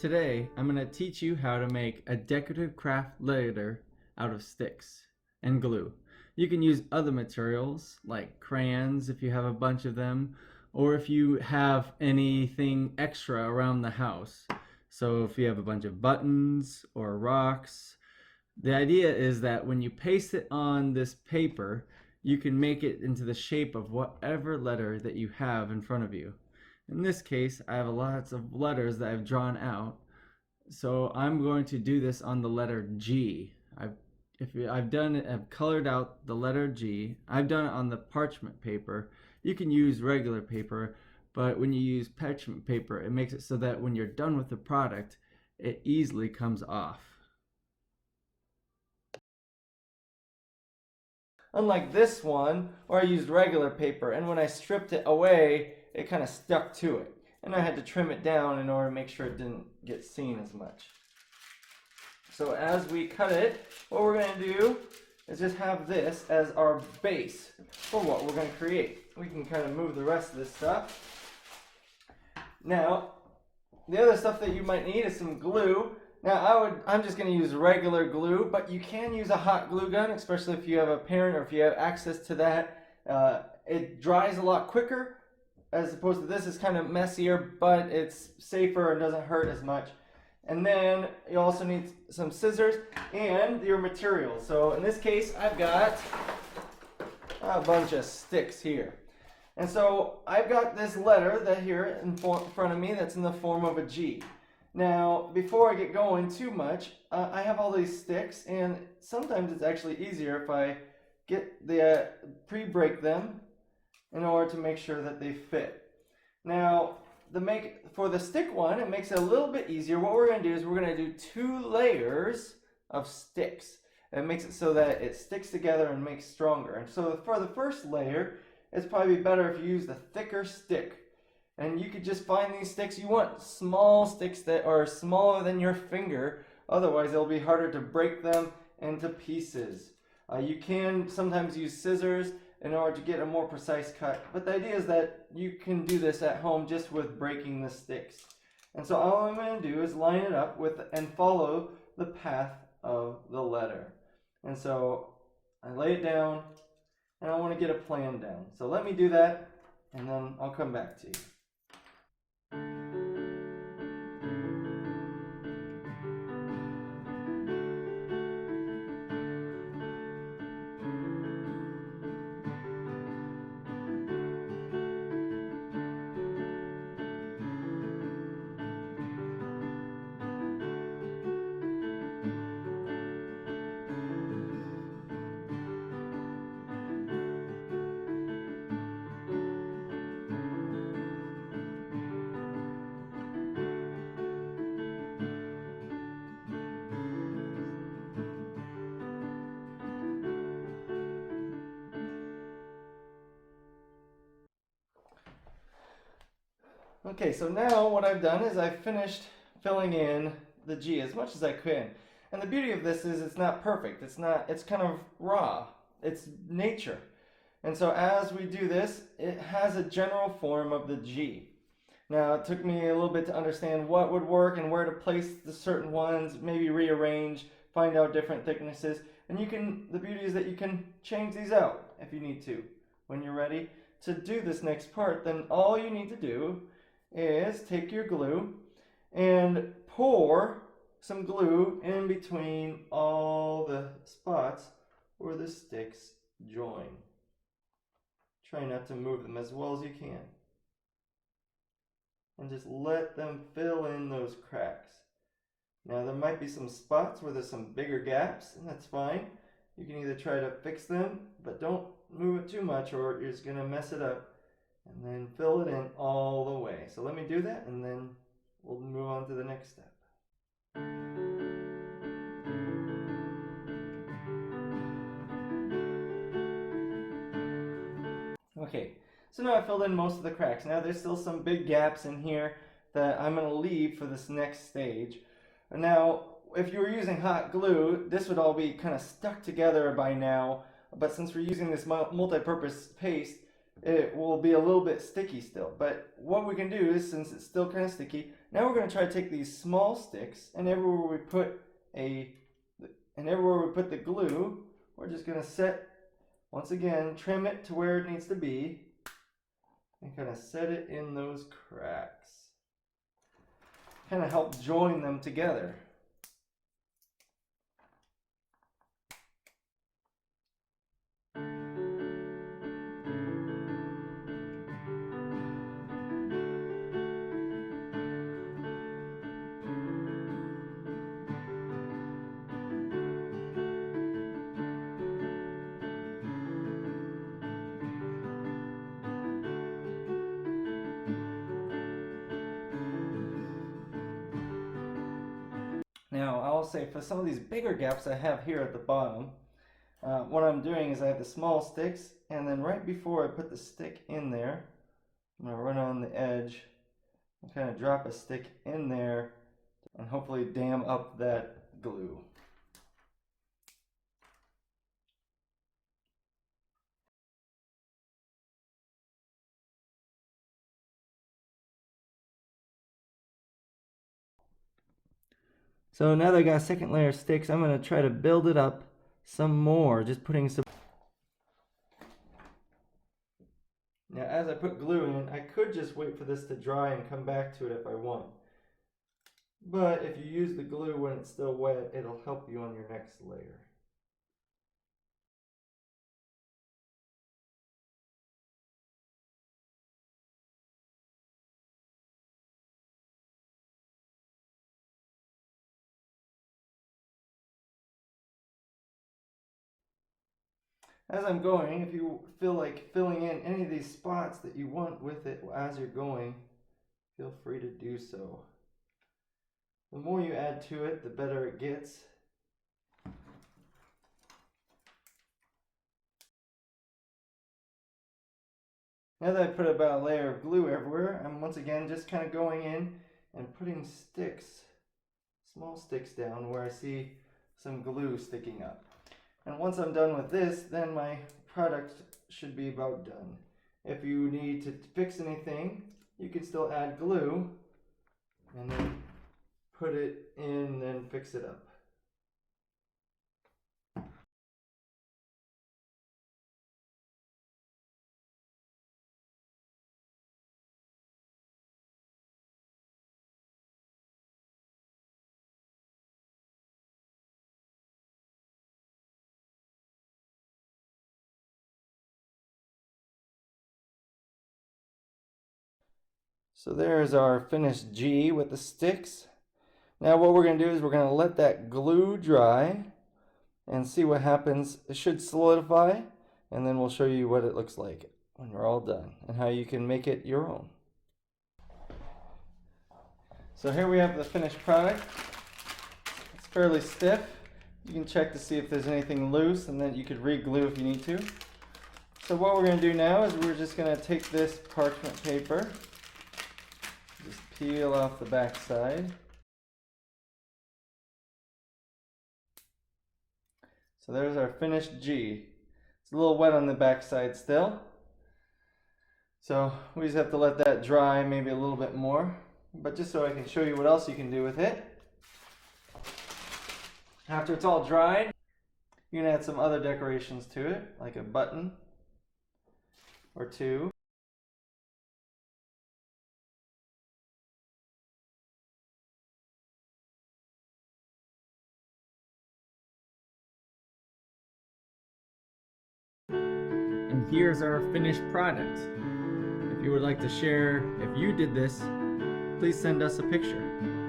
Today, I'm going to teach you how to make a decorative craft letter out of sticks and glue. You can use other materials like crayons if you have a bunch of them, or if you have anything extra around the house. So if you have a bunch of buttons or rocks, the idea is that when you paste it on this paper, you can make it into the shape of whatever letter that you have in front of you. In this case, I have lots of letters that I've drawn out. So I'm going to do this on the letter G. I've colored out the letter G. I've done it on the parchment paper. You can use regular paper, but when you use parchment paper, it makes it so that when you're done with the product, it easily comes off. Unlike this one, where I used regular paper, and when I stripped it away, it kind of stuck to it. And I had to trim it down in order to make sure it didn't get seen as much. So as we cut it, what we're going to do is just have this as our base for what we're going to create. We can kind of move the rest of this stuff. Now, the other stuff that you might need is some glue. Now I'm just going to use regular glue, but you can use a hot glue gun, especially if you have a parent or if you have access to that. It dries a lot quicker, as opposed to this is kind of messier, but it's safer and doesn't hurt as much. And then you also need some scissors and your materials. So in this case, I've got a bunch of sticks here. And so I've got this letter that here in front of me that's in the form of a G. Now, before I get going too much, I have all these sticks, and sometimes it's actually easier if I get the pre-break them in order to make sure that they fit. Now, for the stick one, it makes it a little bit easier. What we're going to do is we're going to do 2 layers of sticks. It makes it so that it sticks together and makes stronger. And so for the first layer, it's probably better if you use the thicker stick. And you could just find these sticks. You want small sticks that are smaller than your finger. Otherwise, it'll be harder to break them into pieces. You can sometimes use scissors in order to get a more precise cut. But the idea is that you can do this at home just with breaking the sticks. And so all I'm going to do is line it up and follow the path of the letter. And so I lay it down, and I want to get a plan down. So let me do that, and then I'll come back to you. Okay, so now what I've done is I've finished filling in the G as much as I can. And the beauty of this is it's not perfect. It's kind of raw. It's nature. And so as we do this, it has a general form of the G. Now it took me a little bit to understand what would work and where to place the certain ones, maybe rearrange, find out different thicknesses. And the beauty is that you can change these out if you need to. When you're ready to do this next part, then all you need to do is take your glue and pour some glue in between all the spots where the sticks join. Try not to move them as well as you can. And just let them fill in those cracks. Now there might be some spots where there's some bigger gaps, and that's fine. You can either try to fix them, but don't move it too much or you're just going to mess it up. And then fill it in all the way. So let me do that, and then we'll move on to the next step. Okay, so now I filled in most of the cracks. Now there's still some big gaps in here that I'm going to leave for this next stage. Now, if you were using hot glue, this would all be kind of stuck together by now. But since we're using this multi-purpose paste, it will be a little bit sticky still. But what we can do is, since it's still kind of sticky, now we're going to try to take these small sticks, and everywhere we put the glue, we're just going to set, once again, trim it to where it needs to be, and kind of set it in those cracks. Kind of help join them together. Now, I'll say for some of these bigger gaps I have here at the bottom, what I'm doing is I have the small sticks, and then right before I put the stick in there, I'm going to run on the edge and kind of drop a stick in there and hopefully dam up that glue. So now that I got a second layer of sticks, I'm going to try to build it up some more, just putting some. Now as I put glue in, I could just wait for this to dry and come back to it if I want. But if you use the glue when it's still wet, it'll help you on your next layer. As I'm going, if you feel like filling in any of these spots that you want with it as you're going, feel free to do so. The more you add to it, the better it gets. Now that I've put about a layer of glue everywhere, I'm once again just kind of going in and putting sticks, small sticks down where I see some glue sticking up. And once I'm done with this, then my product should be about done. If you need to fix anything, you can still add glue and then put it in and fix it up. So there's our finished G with the sticks. Now what we're going to do is we're going to let that glue dry and see what happens. It should solidify, and then we'll show you what it looks like when we're all done and how you can make it your own. So here we have the finished product. It's fairly stiff. You can check to see if there's anything loose, and then you could re-glue if you need to. So what we're going to do now is we're just going to take this parchment paper, just peel off the back side. So there's our finished G. It's a little wet on the back side still. So we just have to let that dry maybe a little bit more. But just so I can show you what else you can do with it. After it's all dried, you can add some other decorations to it, like a button or two. And here's our finished product. If you would like to share if you did this, please send us a picture.